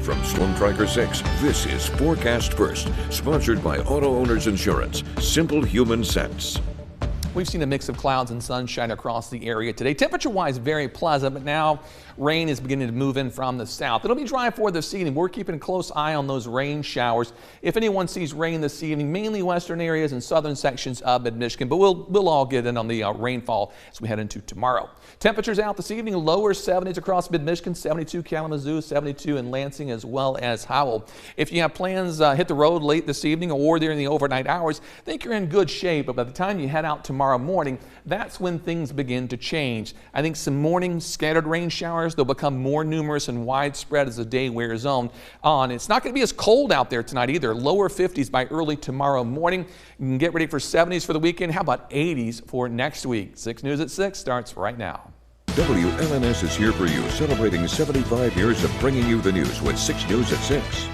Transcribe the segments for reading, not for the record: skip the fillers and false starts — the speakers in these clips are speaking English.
From Storm Tracker 6, this is Forecast First, sponsored by Auto Owners Insurance. Simple human sense. We've seen a mix of clouds and sunshine across the area today. Temperature-wise, very pleasant, but now rain is beginning to move in from the south. It'll be dry for this evening. We're keeping a close eye on those rain showers. If anyone sees rain this evening, mainly western areas and southern sections of mid-Michigan, but we'll all get in on the rainfall as we head into tomorrow. Temperatures out this evening, lower 70s across mid-Michigan, 72 Kalamazoo, 72 in Lansing, as well as Howell. If you have plans hit the road late this evening or during the overnight hours, I think you're in good shape, but by the time you head out tomorrow morning, that's when things begin to change. I think some morning scattered rain showers, they'll become more numerous and widespread as the day wears on. It's not going to be as cold out there tonight either. Lower 50s by early tomorrow morning. You can get ready for 70s for the weekend. How about 80s for next week? 6 News at 6 starts right now. WLNS is here for you, celebrating 75 years of bringing you the news with 6 News at 6.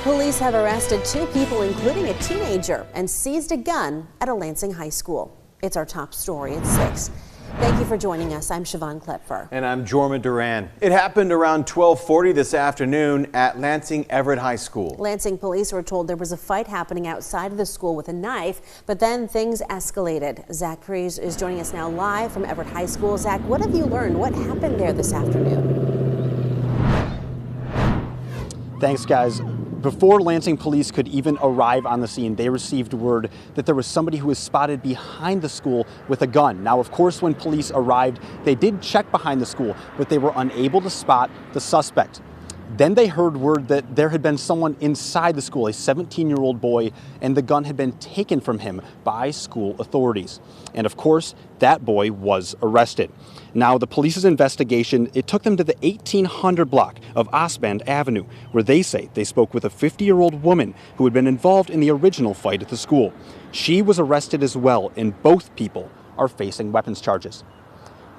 Police have arrested 2 people, including a teenager, and seized a gun at a Lansing high school. It's our top story at 6. Thank you for joining us. I'm Siobhan Klepfer. And I'm Jorma Duran. It happened around 12:40 this afternoon at Lansing Everett High School. Lansing police were told there was a fight happening outside of the school with a knife, but then things escalated. Zach Prees is joining us now live from Everett High School. Zach, what have you learned? What happened there this afternoon? Thanks, guys. Before Lansing police could even arrive on the scene, they received word that there was somebody who was spotted behind the school with a gun. Now, of course, when police arrived, they did check behind the school, but they were unable to spot the suspect. Then they heard word that there had been someone inside the school, a 17-year-old boy, and the gun had been taken from him by school authorities. And of course, that boy was arrested. Now, the police's investigation, it took them to the 1800 block of Osband Avenue, where they say they spoke with a 50-year-old woman who had been involved in the original fight at the school. She was arrested as well, and both people are facing weapons charges.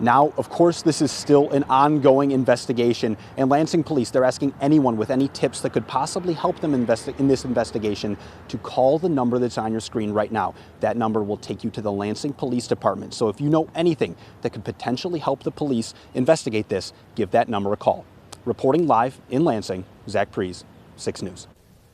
Now, of course, this is still an ongoing investigation, and Lansing police, they're asking anyone with any tips that could possibly help them in this investigation to call the number that's on your screen right now. That number will take you to the Lansing Police Department. So if you know anything that could potentially help the police investigate this, give that number a call. Reporting live in Lansing, Zach Prees, 6 News.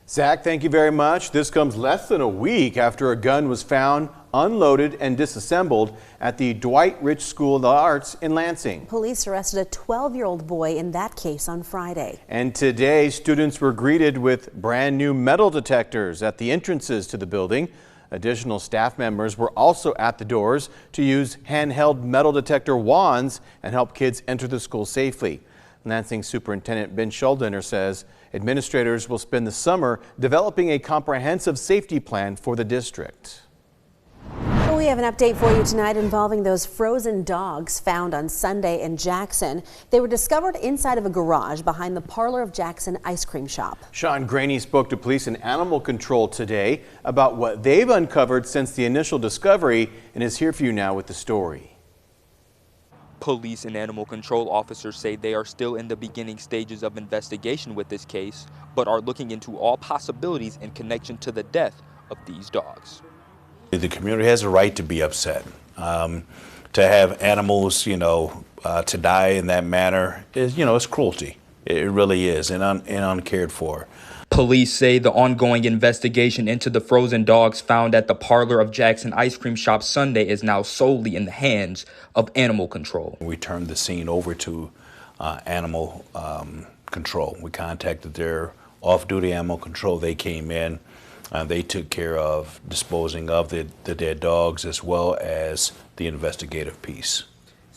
Zach, thank you very much. This comes less than a week after a gun was found, unloaded and disassembled at the Dwight Rich School of the Arts in Lansing. Police arrested a 12-year-old boy in that case on Friday. And today, students were greeted with brand new metal detectors at the entrances to the building. Additional staff members were also at the doors to use handheld metal detector wands and help kids enter the school safely. Lansing Superintendent Ben Schuldiner says administrators will spend the summer developing a comprehensive safety plan for the district. We have an update for you tonight involving those frozen dogs found on Sunday in Jackson. They were discovered inside of a garage behind the Parlor of Jackson ice cream shop. Sean Graney spoke to police and animal control today about what they've uncovered since the initial discovery and is here for you now with the story. Police and animal control officers say they are still in the beginning stages of investigation with this case, but are looking into all possibilities in connection to the death of these dogs. The community has a right to be upset. To have animals, to die in that manner is, it's cruelty. It really is, and uncared for. Police say the ongoing investigation into the frozen dogs found at the Parlor of Jackson ice cream shop Sunday is now solely in the hands of animal control. We turned the scene over to animal control. We contacted their off-duty animal control. They came in. They took care of disposing of the dead dogs as well as the investigative piece.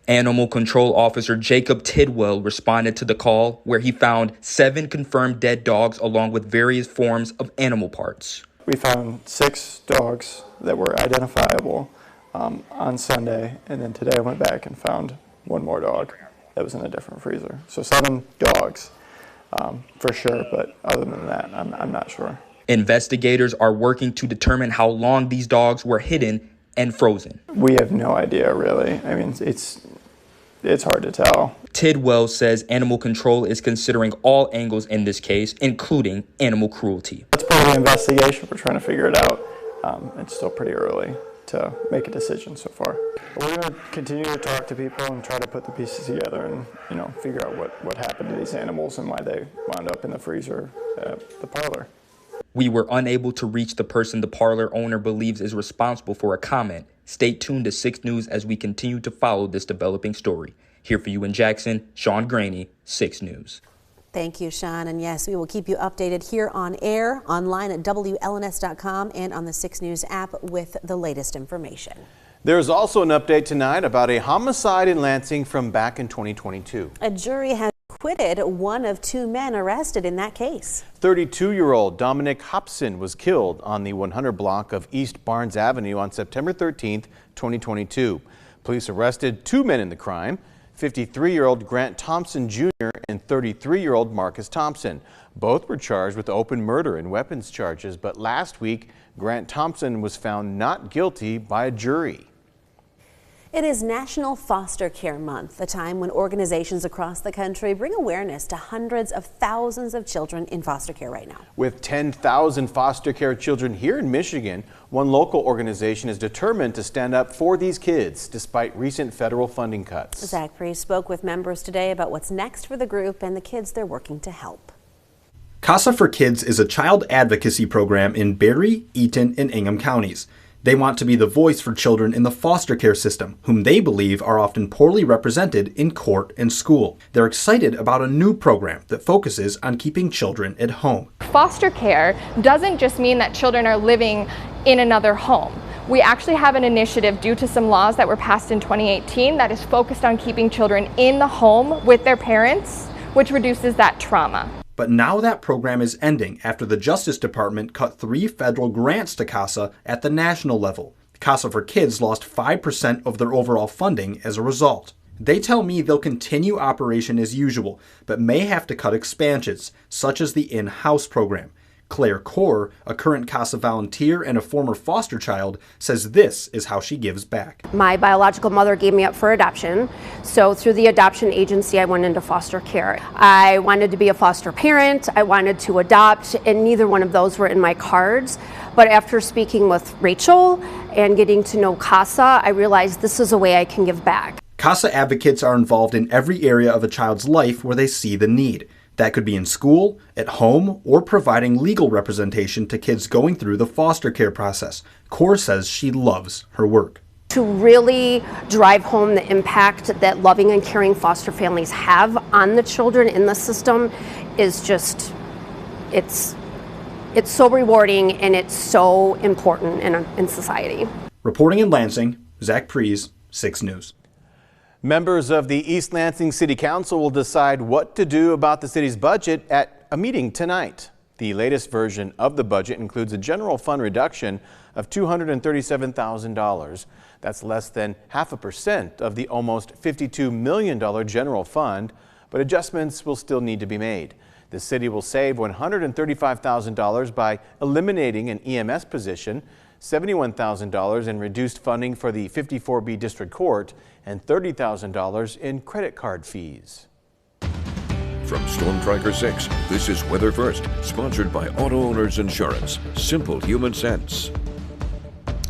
Animal Control Officer Jacob Tidwell responded to the call, where he found 7 confirmed dead dogs along with various forms of animal parts. We found 6 dogs that were identifiable on Sunday, and then today I went back and found 1 more dog that was in a different freezer. So 7 dogs for sure, but other than that, I'm not sure. Investigators are working to determine how long these dogs were hidden and frozen. We have no idea, really. I mean, it's hard to tell. Tidwell says animal control is considering all angles in this case, including animal cruelty. That's part of the investigation. We're trying to figure it out. It's still pretty early to make a decision so far. We're going to continue to talk to people and try to put the pieces together and, figure out what happened to these animals and why they wound up in the freezer at the parlor. We were unable to reach the person the parlor owner believes is responsible for a comment. Stay tuned to 6 News as we continue to follow this developing story. Here for you in Jackson, Sean Graney, 6 News. Thank you, Sean. And yes, we will keep you updated here on air, online at WLNS.com, and on the 6 News app with the latest information. There's also an update tonight about a homicide in Lansing from back in 2022. A jury has acquitted one of 2 men arrested in that case. 32-year-old Dominic Hobson was killed on the 100 block of East Barnes Avenue on September 13th, 2022. Police arrested 2 men in the crime, 53-year-old Grant Thompson Jr. and 33-year-old Marcus Thompson. Both were charged with open murder and weapons charges, but last week, Grant Thompson was found not guilty by a jury. It is National Foster Care Month, a time when organizations across the country bring awareness to hundreds of thousands of children in foster care right now. With 10,000 foster care children here in Michigan, one local organization is determined to stand up for these kids despite recent federal funding cuts. Zach Priest spoke with members today about what's next for the group and the kids they're working to help. CASA for Kids is a child advocacy program in Berry, Eaton, and Ingham counties. They want to be the voice for children in the foster care system, whom they believe are often poorly represented in court and school. They're excited about a new program that focuses on keeping children at home. Foster care doesn't just mean that children are living in another home. We actually have an initiative due to some laws that were passed in 2018 that is focused on keeping children in the home with their parents, which reduces that trauma. But now that program is ending after the Justice Department cut 3 federal grants to CASA at the national level. CASA for Kids lost 5% of their overall funding as a result. They tell me they'll continue operation as usual, but may have to cut expansions, such as the in-house program. Claire Core, a current CASA volunteer and a former foster child, says this is how she gives back. My biological mother gave me up for adoption, so through the adoption agency I went into foster care. I wanted to be a foster parent, I wanted to adopt, and neither one of those were in my cards. But after speaking with Rachel and getting to know CASA, I realized this is a way I can give back. CASA advocates are involved in every area of a child's life where they see the need. That could be in school, at home, or providing legal representation to kids going through the foster care process. Core says she loves her work. To really drive home the impact that loving and caring foster families have on the children in the system is just, it's so rewarding and it's so important in society. Reporting in Lansing, Zach Priest, 6 News. Members of the East Lansing City Council will decide what to do about the city's budget at a meeting tonight. The latest version of the budget includes a general fund reduction of $237,000. That's less than 0.5% of the almost $52 million general fund, but adjustments will still need to be made. The city will save $135,000 by eliminating an EMS position, $71,000 in reduced funding for the 54B District Court, and $30,000 in credit card fees. From Storm Tracker 6, this is Weather First, sponsored by Auto Owners Insurance. Simple human sense.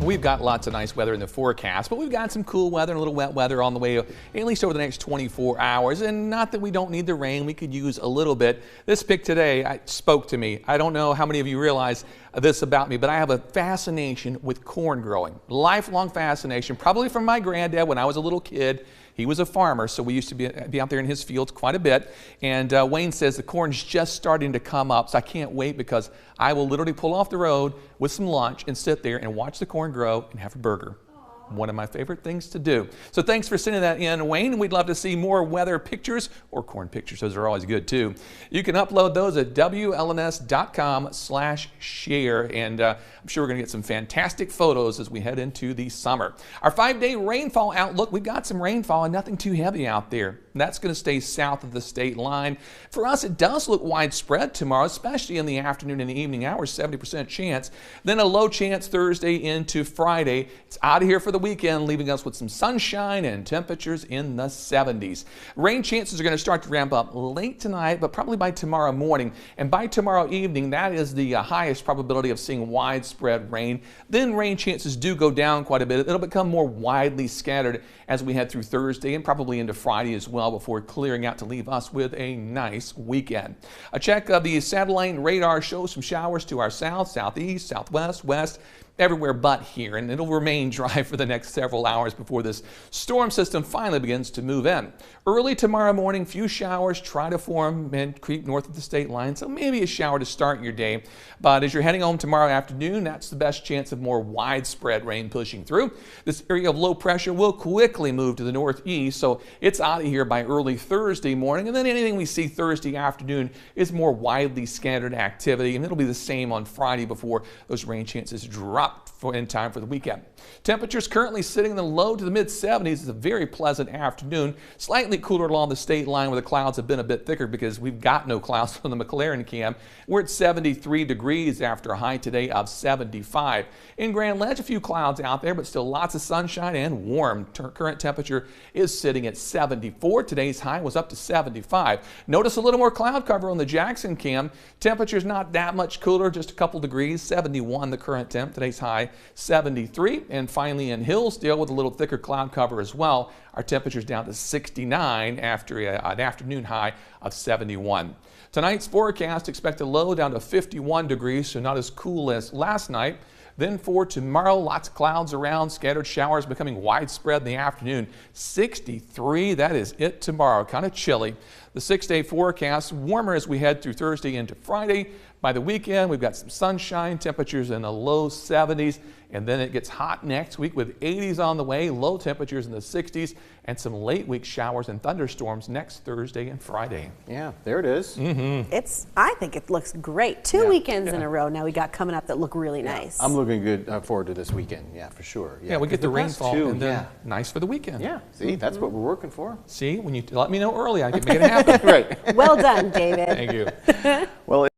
We've got lots of nice weather in the forecast, but we've got some cool weather and a little wet weather on the way, at least over the next 24 hours. And not that we don't need the rain, we could use a little bit. This pic today spoke to me. I don't know how many of you realize this about me, but I have a fascination with corn growing. Lifelong fascination, probably from my granddad when I was a little kid. He was a farmer, so we used to be out there in his fields quite a bit. And Wayne says the corn's just starting to come up, so I can't wait because I will literally pull off the road with some lunch and sit there and watch the corn grow and have a burger. One of my favorite things to do. So thanks for sending that in, Wayne. We'd love to see more weather pictures or corn pictures. Those are always good too. You can upload those at WLNS.com/share. And I'm sure we're going to get some fantastic photos as we head into the summer. Our 5-day rainfall outlook, we've got some rainfall and nothing too heavy out there. That's going to stay south of the state line. For us, it does look widespread tomorrow, especially in the afternoon and the evening hours, 70% chance. Then a low chance Thursday into Friday. It's out of here for the weekend, leaving us with some sunshine and temperatures in the 70s. Rain chances are going to start to ramp up late tonight, but probably by tomorrow morning. And by tomorrow evening, that is the highest probability of seeing widespread rain. Then rain chances do go down quite a bit. It'll become more widely scattered as we head through Thursday and probably into Friday as well before clearing out to leave us with a nice weekend. A check of the satellite radar shows some showers to our south, southeast, southwest, west, everywhere but here, and it'll remain dry for the next several hours before this storm system finally begins to move in. Early tomorrow morning, few showers try to form and creep north of the state line, so maybe a shower to start your day. But as you're heading home tomorrow afternoon, that's the best chance of more widespread rain pushing through. This area of low pressure will quickly move to the northeast, so it's out of here by early Thursday morning, and then anything we see Thursday afternoon is more widely scattered activity, and it'll be the same on Friday before those rain chances drop in time for the weekend. Temperatures currently sitting in the low to the mid-70s. It's a very pleasant afternoon. Slightly cooler along the state line where the clouds have been a bit thicker because we've got no clouds from the McLaren cam. We're at 73 degrees after a high today of 75. In Grand Ledge, a few clouds out there, but still lots of sunshine and warm. Current temperature is sitting at 74. Today's high was up to 75. Notice a little more cloud cover on the Jackson cam. Temperature's not that much cooler, just a couple degrees. 71 the current temp. Today's high 73. And finally in Hillsdale with a little thicker cloud cover as well. Our temperature's down to 69 after an afternoon high of 71. Tonight's forecast, expect a low down to 51 degrees, so not as cool as last night. Then for tomorrow, lots of clouds around, scattered showers becoming widespread in the afternoon. 63, that is it tomorrow. Kind of chilly. The 6-day forecast, warmer as we head through Thursday into Friday. By the weekend, we've got some sunshine, temperatures in the low 70s, and then it gets hot next week with 80s on the way, low temperatures in the 60s, and some late week showers and thunderstorms next Thursday and Friday. Yeah, there it is. I think it looks great. Two weekends in a row now we got coming up that look really nice. I'm looking good forward to this weekend. Yeah, for sure. Yeah, we get the rainfall and then yeah. nice for the weekend. Yeah, see, that's what we're working for. See, when you let me know early, I can make it happen. Right. Well done, David. Thank you. Well.